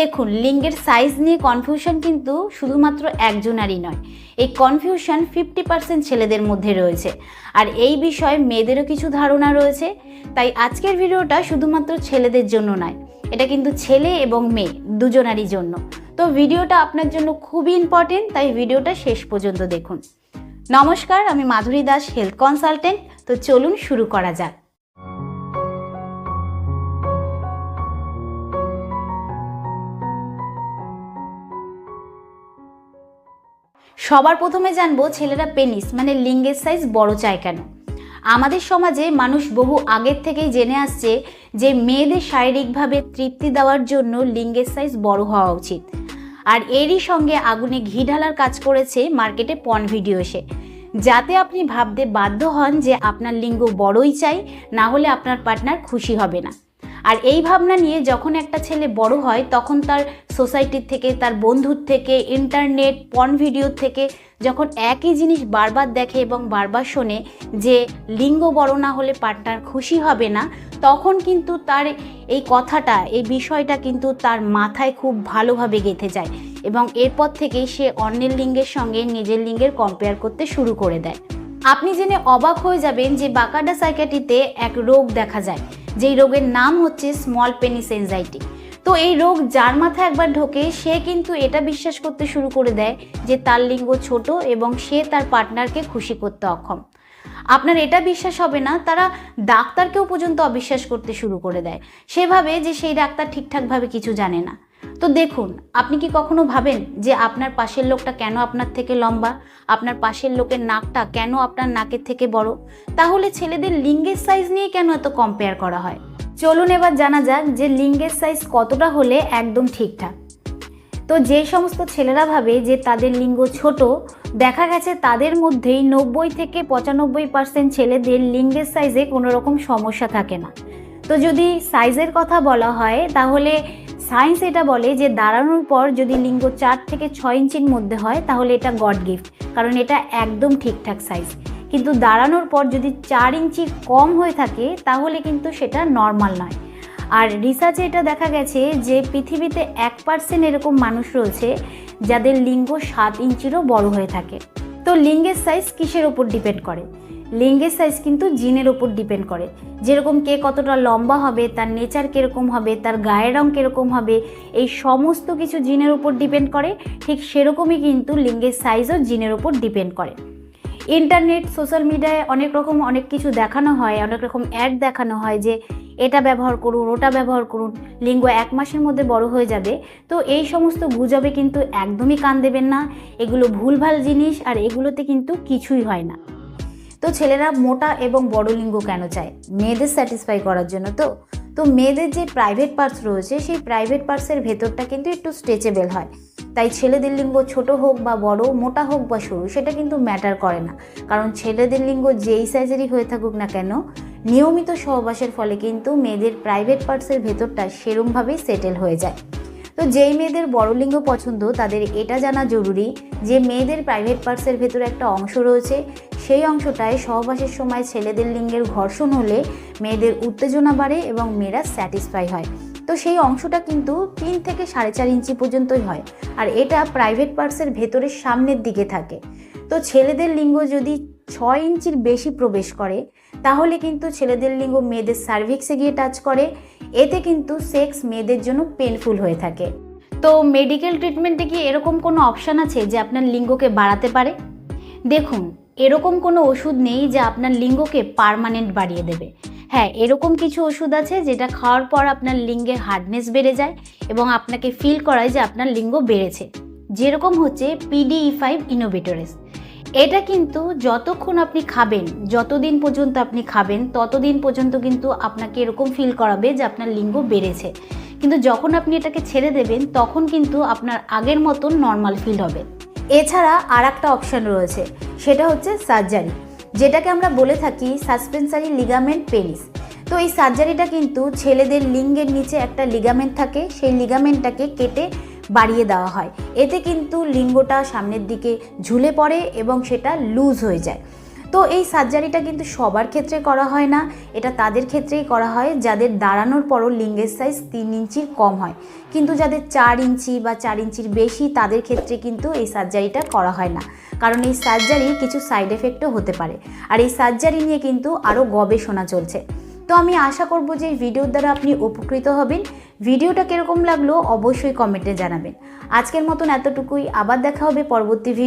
দেখুন, লিঙ্গের সাইজ নিয়ে কনফিউশন কিন্তু শুধুমাত্র একজনারই নয়। এই কনফিউশন 50% ছেলেদের মধ্যে রয়েছে, আর এই বিষয়ে মেয়েদেরও কিছু ধারণা রয়েছে। তাই আজকের ভিডিওটা শুধুমাত্র ছেলেদের জন্য নয়, এটা কিন্তু ছেলে এবং মেয়ে দুজনারই জন্য। তো ভিডিওটা আপনার জন্য খুবই ইম্পর্টেন্ট, তাই ভিডিওটা শেষ পর্যন্ত দেখুন। নমস্কার, আমি মাধুরী দাস, হেলথ কনসালটেন্ট। তো চলুন শুরু করা যাক। সবার প্রথমে জানবো ছেলেরা পেনিস মানে লিঙ্গের সাইজ বড় চায় কেন। আমাদের সমাজে মানুষ বহু আগের থেকেই জেনে আসছে যে মেয়েদের শারীরিকভাবে তৃপ্তি দেওয়ার জন্য লিঙ্গের সাইজ বড় হওয়া উচিত। আর এরই সঙ্গে আগুনে ঘি ঢালার কাজ করেছে মার্কেটে পর্ন ভিডিও এসে, যাতে আপনি ভাবতে বাধ্য হন যে আপনার লিঙ্গ বড়ই চাই, না হলে আপনার পার্টনার খুশি হবে না। আর এই ভাবনা নিয়ে যখন একটা ছেলে বড় হয়, তখন তার সোসাইটির থেকে, তার বন্ধুর থেকে, ইন্টারনেট, পর্ন ভিডিওর থেকে যখন একই জিনিস বারবার দেখে এবং বারবার শোনে যে লিঙ্গ বড় না হলে পার্টনার খুশি হবে না, তখন কিন্তু তার এই কথাটা, এই বিষয়টা কিন্তু তার মাথায় খুব ভালোভাবে গেঁথে যায় এবং এরপর থেকেই সে অন্যের লিঙ্গের সঙ্গে নিজের লিঙ্গের কম্পেয়ার করতে শুরু করে দেয়। আপনি জেনে অবাক হয়ে যাবেন যে বাকার্ডা সাইকিয়াট্রিতে এক রোগ দেখা যায়, যেই রোগের নাম হচ্ছে স্মল পেনিস এনজাইটি। তো এই রোগ যার মাথায় একবার ঢোকে, সে কিন্তু এটা বিশ্বাস করতে শুরু করে দেয় যে তার লিঙ্গ ছোট এবং সে তার পার্টনারকে খুশি করতে অক্ষম। আপনার এটা বিশ্বাস হবে না, তারা ডাক্তারকেও পর্যন্ত অবিশ্বাস করতে শুরু করে দেয়। সে ভাবে যে সেই ডাক্তার ঠিকঠাকভাবে কিছু জানে না। তো দেখুন, আপনি কি কখনো ভাবেন যে আপনার পাশের লোকটা কেন আপনার থেকে লম্বা, আপনার পাশের লোকের নাকটা কেন আপনার নাকের থেকে বড়? তাহলে ছেলেদের লিঙ্গের সাইজ নিয়ে কেন এত কম্পেয়ার করা হয়? চলুন এবার জানা যাক যে লিঙ্গের সাইজ কতটা হলে একদম ঠিকঠাক। তো যে সমস্ত ছেলেরা ভাবে যে তাদের লিঙ্গ ছোট, দেখা গেছে তাদের মধ্যেই 90 থেকে 95% ছেলেদের লিঙ্গের সাইজে কোনো রকম সমস্যা থাকে না। তো যদি সাইজের কথা বলা হয়, তাহলে সায়েন্স এটা বলে যে দাঁড়ানোর পর যদি লিঙ্গ 4 থেকে 6 ইঞ্চির মধ্যে হয়, তাহলে এটা গড গিফট, কারণ এটা একদম ঠিকঠাক সাইজ। কিন্তু দাঁড়ানোর পর যদি 4 ইঞ্চি কম হয়ে থাকে, তাহলে কিন্তু সেটা নর্মাল নয়। আর রিসার্চে এটা দেখা গেছে যে পৃথিবীতে 1% এরকম মানুষ রয়েছে যাদের লিঙ্গ 7 ইঞ্চিরও বড় হয়ে থাকে। তো লিঙ্গের সাইজ কিসের ওপর ডিপেন্ড করে? লিঙ্গের সাইজ কিন্তু জিনের ওপর ডিপেন্ড করে। যেরকম কে কতটা লম্বা হবে, তার নেচার কীরকম হবে, তার গায়ের রং কীরকম হবে, এই সমস্ত কিছু জিনের ওপর ডিপেন্ড করে। ঠিক সেরকমই কিন্তু লিঙ্গের সাইজও জিনের ওপর ডিপেন্ড করে। ইন্টারনেট, সোশ্যাল মিডিয়ায় অনেক কিছু দেখানো হয়, অনেক রকম অ্যাড দেখানো হয় যে এটা ব্যবহার করুন, ওটা ব্যবহার করুন, লিঙ্গ 1 মাসের মধ্যে বড় হয়ে যাবে। তো এই সমস্ত গুজবে কিন্তু একদমই কান দেবেন না। এগুলো ভুলভাল জিনিস, আর এগুলোতে কিন্তু কিছুই হয় না। তো ছেলেরা মোটা এবং বড় লিঙ্গ কেন চায়? মেয়েদের স্যাটিসফাই করার জন্য। তো মেয়েদের যে প্রাইভেট পার্টস রয়েছে, সেই প্রাইভেট পার্টসের ভেতরটা কিন্তু একটু স্ট্রেচেবল হয়। তাই ছেলেদের লিঙ্গ ছোট হোক বা বড়, মোটা হোক বা সরু, সেটা কিন্তু ম্যাটার করে না। কারণ ছেলেদের লিঙ্গ যেই সাইজেরই হয়ে থাকুক না কেন, নিয়মিত সহবাসের ফলে কিন্তু মেয়েদের প্রাইভেট পার্টসের ভেতরটা সেরমভাবেই সেটেল হয়ে যায়। তো যেই মেয়েদের বড় লিঙ্গ পছন্দ, তাদের এটা জানা জরুরি যে মেয়েদের প্রাইভেট পার্টসের ভেতরে একটা অংশ রয়েছে, সেই অংশটায় সহবাসের সময় ছেলেদের লিঙ্গের ঘর্ষণ হলে মেয়েদের উত্তেজনা বাড়ে এবং মেয়েরা স্যাটিসফাই হয়। তো সেই অংশটা কিন্তু 3 থেকে 4.5 ইঞ্চি পর্যন্তই হয়, আর এটা প্রাইভেট পার্টসের ভেতরের সামনের দিকে থাকে। তো ছেলেদের লিঙ্গ যদি 6 ইঞ্চির বেশি প্রবেশ করে, তাহলে কিন্তু ছেলেদের লিঙ্গ মেয়েদের সার্ভিক্সে গিয়ে টাচ করে। এতে কিন্তু সেক্স মেয়েদের জন্য পেনফুল হয়ে থাকে। তো মেডিকেল ট্রিটমেন্টে কি এরকম কোনো অপশান আছে যে আপনার লিঙ্গকে বাড়াতে পারে? দেখুন, এরকম কোনো ওষুধ নেই যে আপনার লিঙ্গকে পার্মানেন্ট বাড়িয়ে দেবে। হ্যাঁ, এরকম কিছু ওষুধ আছে যেটা খাওয়ার পর আপনার লিঙ্গের হার্ডনেস বেড়ে যায় এবং আপনাকে ফিল করায় যে আপনার লিঙ্গ বেড়েছে। যেরকম হচ্ছে PDE5 ইনোভেটরেস। এটা কিন্তু যতক্ষণ আপনি খাবেন, যতদিন পর্যন্ত আপনি খাবেন, ততদিন পর্যন্ত কিন্তু আপনাকে এরকম ফিল করাবে যে আপনার লিঙ্গ বেড়েছে। কিন্তু যখন আপনি এটাকে ছেড়ে দেবেন, তখন কিন্তু আপনার আগের মতন নর্মাল ফিল হবে। এছাড়া আর একটা অপশান রয়েছে, সেটা হচ্ছে সার্জারি, যেটাকে আমরা বলে থাকি সাসপেনসারি লিগামেন্ট পেনিস। তো এই সার্জারিটা কিন্তু ছেলেদের লিঙ্গের নিচে একটা লিগামেন্ট থাকে, সেই লিগামেন্টটাকে কেটে বাড়িয়ে দেওয়া হয়। এতে কিন্তু লিঙ্গটা সামনের দিকে ঝুলে পড়ে এবং সেটা লুজ হয়ে যায়। তো এই সার্জারিটা কিন্তু সবার ক্ষেত্রে করা হয় না, এটা তাদের ক্ষেত্রেই করা হয় যাদের দাঁড়ানোর পরও লিঙ্গের সাইজ 3 ইঞ্চির কম হয়। কিন্তু যাদের 4 ইঞ্চি বা 4 ইঞ্চির বেশি তাদের ক্ষেত্রে কিন্তু এই সার্জারিটা করা হয় না, কারণ এই সার্জারি কিছু সাইড এফেক্টও হতে পারে। আর এই সার্জারি নিয়ে কিন্তু আরও গবেষণা চলছে। তো আমি আশা করব যে এই ভিডিওর দ্বারা আপনি উপকৃত হবেন। ভিডিওটা কীরকম লাগলো অবশ্যই কমেন্টে জানাবেন। আজকের মতন এতটুকুই, আবার দেখা হবে পরবর্তী ভিডিও।